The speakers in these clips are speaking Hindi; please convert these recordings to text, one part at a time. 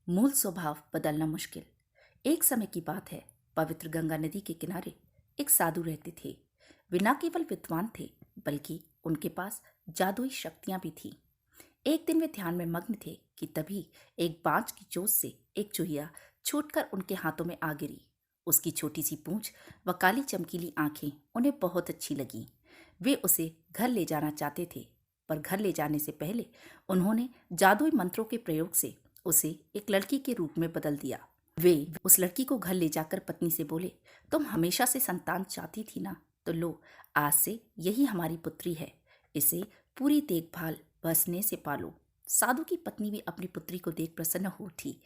मूल स्वभाव बदलना मुश्किल। एक समय की बात है, पवित्र गंगा नदी के किनारे एक साधु रहते थे। वे न केवल विद्वान थे, बल्कि उनके पास जादुई शक्तियां भी थीं। एक दिन वे ध्यान में मग्न थे कि तभी एक बांज की चोंच से एक चूहिया छूटकर उनके हाथों में आ गिरी। उसकी छोटी सी पूंछ व काली चमकीली आंखें उन्हें बहुत अच्छी लगीं। वे उसे घर ले जाना चाहते थे, पर घर ले जाने से पहले उन्होंने जादुई मंत्रों के प्रयोग से उसे एक लड़की के रूप में बदल दिया। वे उस लड़की को घर ले जाकर पत्नी से बोले, तुम हमेशा से संतान चाहती थी ना, तो लो, आज से यही हमारी पुत्री है। इसे पूरी देखभाल व स्नेह से पालो। साधु की पत्नी भी अपनी पुत्री को देख प्रसन्न हो उठी।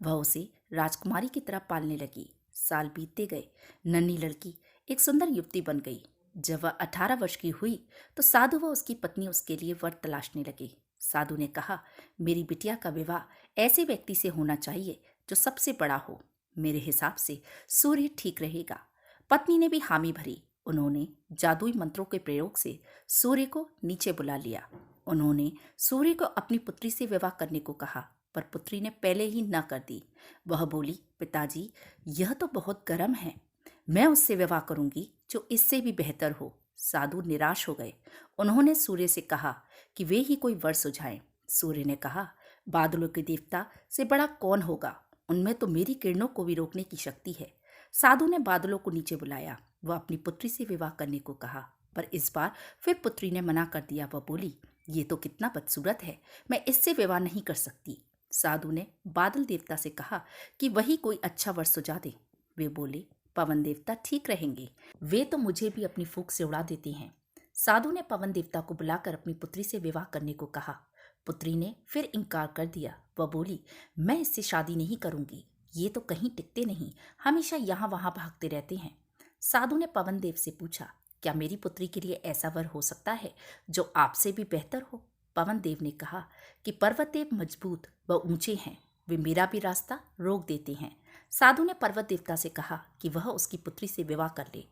वह उसे राजकुमारी की तरह पालने लगी। साल बीतते गए। नन्ही लड़की एक सुंदर युवती बन गई। जब वह 18 वर्ष की हुई तो साधु व उसकी पत्नी उसके लिए वर तलाशने लगे। साधु ने कहा, मेरी बिटिया का विवाह ऐसे व्यक्ति से होना चाहिए जो सबसे बड़ा हो। मेरे हिसाब से सूर्य ठीक रहेगा। पत्नी ने भी हामी भरी। उन्होंने जादुई मंत्रों के प्रयोग से सूर्य को नीचे बुला लिया। उन्होंने सूर्य को अपनी पुत्री से विवाह करने को कहा, पर पुत्री ने पहले ही न कर दी। वह बोली, पिताजी, यह तो बहुत गर्म है। मैं उससे विवाह करूंगी जो इससे भी बेहतर हो। साधु निराश हो गए। उन्होंने सूर्य से कहा कि वे ही कोई वर सुझाएं। सूर्य ने कहा, बादलों के देवता से बड़ा कौन होगा? उनमें तो मेरी किरणों को भी रोकने की शक्ति है। साधु ने बादलों को नीचे बुलाया। वह अपनी पुत्री से विवाह करने को कहा, पर इस बार फिर पुत्री ने मना कर दिया। वह बोली, ये तो कितना बदसूरत है, मैं इससे विवाह नहीं कर सकती। साधु ने बादल देवता से कहा कि वही कोई अच्छा वर सुझा दे। वे बोले, पवन देवता ठीक रहेंगे, वे तो मुझे भी अपनी फूंक से उड़ा देते हैं। साधु ने पवन देवता को बुलाकर अपनी पुत्री से विवाह करने को कहा। पुत्री ने फिर इनकार कर दिया। वह बोली, मैं इससे शादी नहीं करूंगी। ये तो कहीं टिकते नहीं, हमेशा यहाँ वहां भागते रहते हैं। साधु ने पवन देव से पूछा, क्या मेरी पुत्री के लिए ऐसा वर हो सकता है जो आपसे भी बेहतर हो? पवन देव ने कहा कि पर्वत देव मजबूत व ऊंचे हैं, वे मेरा भी रास्ता रोक देते हैं। साधु ने पर्वत देवता से कहा कि वह उसकी पुत्री से विवाह कर ले।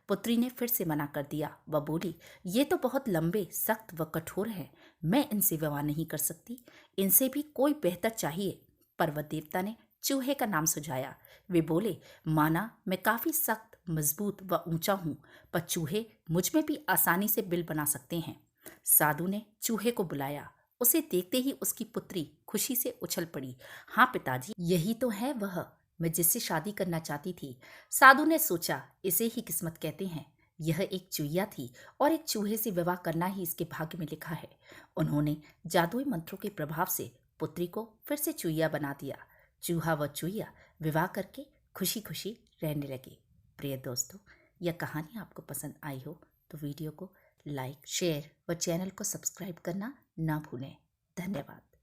पुत्री ने फिर से मना कर दिया। वह बोली, ये तो बहुत लंबे, सख्त व कठोर हैं, मैं इनसे विवाह नहीं कर सकती। इनसे भी कोई बेहतर चाहिए। पर्वत देवता ने चूहे का नाम सुझाया। वे बोले, माना मैं काफी सख्त, मजबूत व ऊंचा हूं, पर चूहे मुझ में भी आसानी से बिल बना सकते हैं। साधु ने चूहे को बुलाया। उसे देखते ही उसकी पुत्री खुशी से उछल पड़ी। हाँ पिताजी, यही तो है वह, मैं जिससे शादी करना चाहती थी। साधु ने सोचा, इसे ही किस्मत कहते हैं। यह एक चूहिया थी और एक चूहे से विवाह करना ही इसके भाग्य में लिखा है। उन्होंने जादुई मंत्रों के प्रभाव से पुत्री को फिर से चूहिया बना दिया। चूहा व चूहिया विवाह करके खुशी खुशी रहने लगे। प्रिय दोस्तों, यह कहानी आपको पसंद आई हो तो वीडियो को लाइक, शेयर व चैनल को सब्सक्राइब करना ना भूलें। धन्यवाद।